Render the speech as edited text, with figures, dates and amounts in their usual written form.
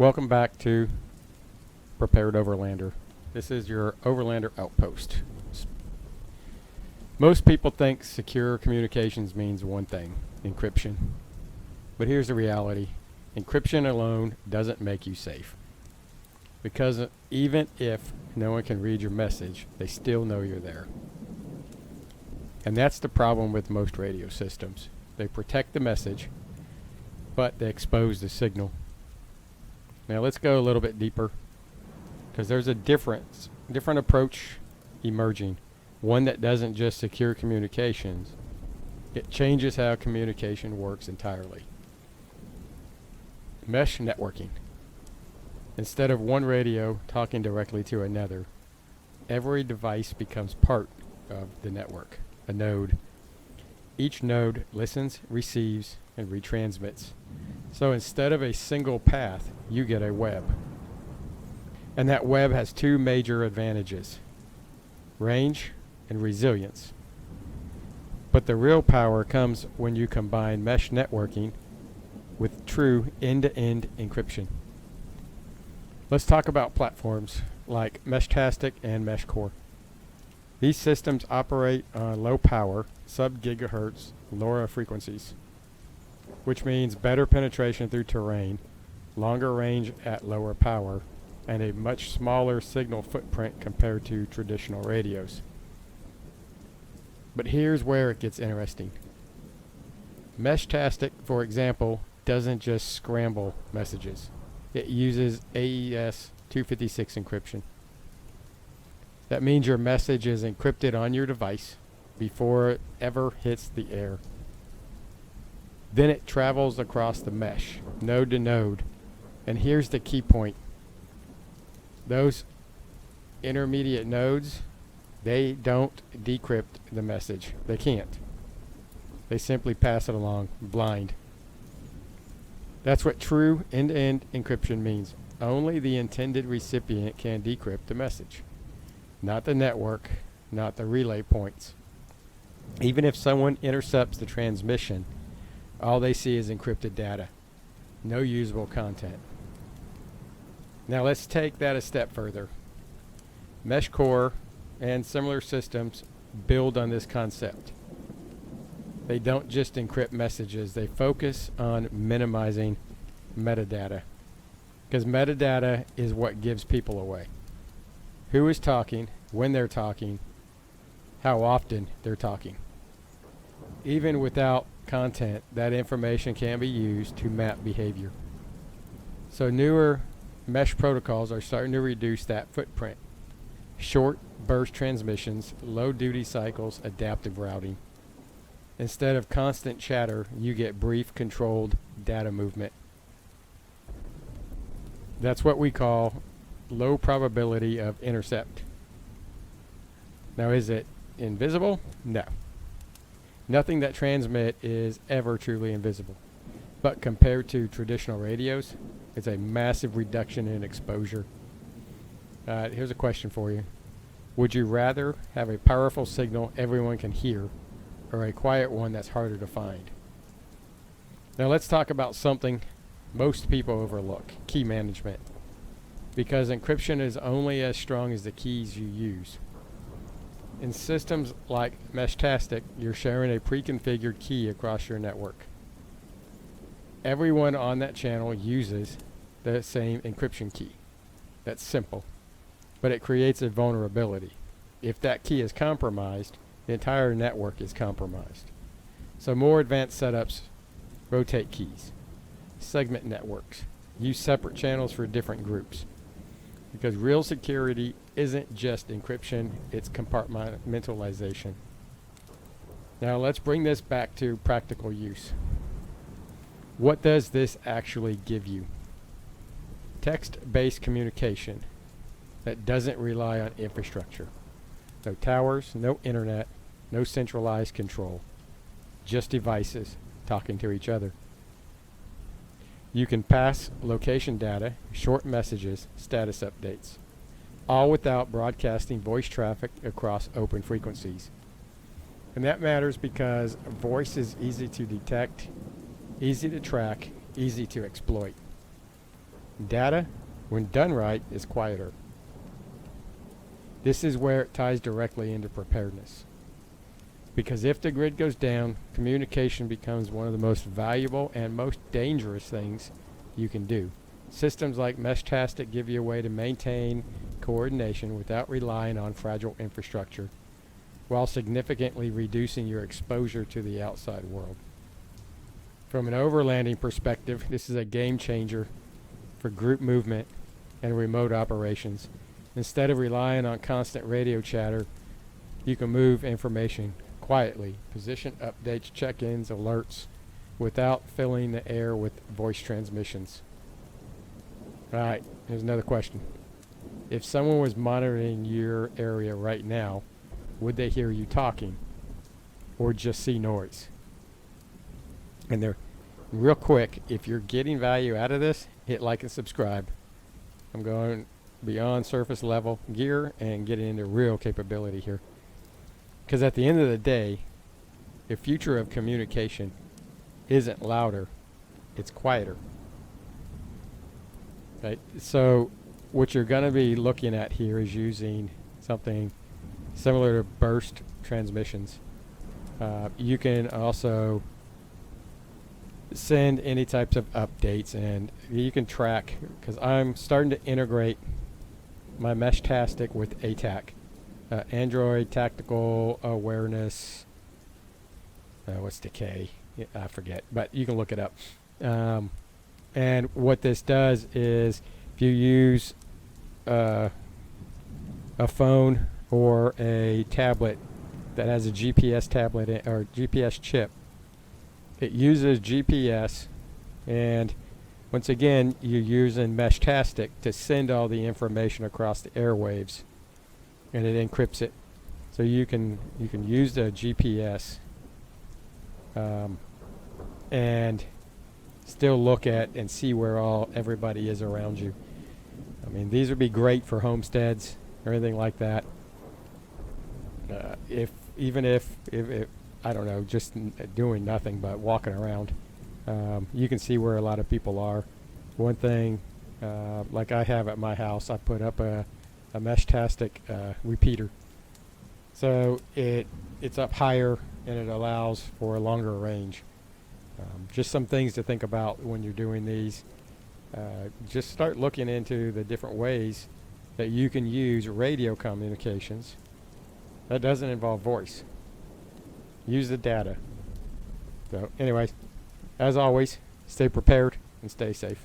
Welcome back to Prepared Overlander. This is your Overlander outpost. Most people think secure communications means one thing, encryption. But here's the reality. Encryption alone doesn't make you safe. Because even if no one can read your message, they still know you're there. And that's the problem with most radio systems. They protect the message, but they expose the signal. Now let's go a little bit deeper, because there's a different approach emerging. One that doesn't just secure communications, it changes how communication works entirely. Mesh networking. Instead of one radio talking directly to another, every device becomes part of the network, a node. Each node listens, receives, and retransmits. So instead of a single path, you get a web. And that web has two major advantages: range and resilience. But the real power comes when you combine mesh networking with true end-to-end encryption. Let's talk about platforms like Meshtastic and MeshCore. These systems operate on low power, sub-gigahertz LoRa frequencies, which means better penetration through terrain, longer range at lower power, and a much smaller signal footprint compared to traditional radios. But here's where it gets interesting. Meshtastic, for example, doesn't just scramble messages. It uses AES 256 encryption. That means your message is encrypted on your device before it ever hits the air. Then it travels across the mesh, node to node. And here's the key point. Those intermediate nodes, they don't decrypt the message. They can't. They simply pass it along blind. That's what true end-to-end encryption means. Only the intended recipient can decrypt the message. Not the network, not the relay points. Even if someone intercepts the transmission, all they see is encrypted data. No usable content. Now let's take that a step further. MeshCore and similar systems build on this concept. They don't just encrypt messages, they focus on minimizing metadata. Because metadata is what gives people away. Who is talking, when they're talking, how often they're talking. Even without content, that information can be used to map behavior. So newer mesh protocols are starting to reduce that footprint. Short burst transmissions, low duty cycles, adaptive routing. Instead of constant chatter, you get brief controlled data movement. That's what we call low probability of intercept. Now, is it invisible? No. Nothing that transmits is ever truly invisible. But compared to traditional radios, it's a massive reduction in exposure. Here's a question for you. Would you rather have a powerful signal everyone can hear, or a quiet one that's harder to find? Now let's talk about something most people overlook: key management. Because encryption is only as strong as the keys you use. In systems like Meshtastic, you're sharing a pre-configured key across your network. Everyone on that channel uses the same encryption key. That's simple, but it creates a vulnerability. If that key is compromised, the entire network is compromised. So more advanced setups rotate keys, segment networks, use separate channels for different groups. Because real security isn't just encryption, it's compartmentalization. Now let's bring this back to practical use. What does this actually give you? Text-based communication that doesn't rely on infrastructure. No towers, no internet, no centralized control. Just devices talking to each other. You can pass location data, short messages, status updates, all without broadcasting voice traffic across open frequencies. And that matters because voice is easy to detect, easy to track, easy to exploit. Data, when done right, is quieter. This is where it ties directly into preparedness. Because if the grid goes down, communication becomes one of the most valuable and most dangerous things you can do. Systems like Meshtastic give you a way to maintain coordination without relying on fragile infrastructure, while significantly reducing your exposure to the outside world. From an overlanding perspective, this is a game changer for group movement and remote operations. Instead of relying on constant radio chatter, you can move information quietly, position updates, check-ins, alerts, without filling the air with voice transmissions. All right, here's another question. If someone was monitoring your area right now, would they hear you talking or just see noise? And they're real quick, if you're getting value out of this, hit like and subscribe. I'm going beyond surface level gear and getting into real capability here. Because at the end of the day, the future of communication isn't louder, it's quieter. Right? So what you're going to be looking at here is using something similar to burst transmissions. You can also send any types of updates, and you can track, because I'm starting to integrate my Meshtastic with ATAC, Android Tactical Awareness. What's the K? Yeah, I forget, but you can look it up. And what this does is, if you use a phone or a tablet that has a GPS tablet or GPS chip, it uses GPS, and once again, you're using Meshtastic to send all the information across the airwaves, and it encrypts it. So you can use the GPS and still look at and see where everybody is around you. I mean, these would be great for homesteads or anything like that. If I don't know, just doing nothing but walking around, you can see where a lot of people are. One thing, like I have at my house, I put up a Meshtastic repeater, so it's up higher and it allows for a longer range. Just some things to think about when you're doing these. Just start looking into the different ways that you can use radio communications that doesn't involve voice. Use the data. So anyways, as always, stay prepared and stay safe.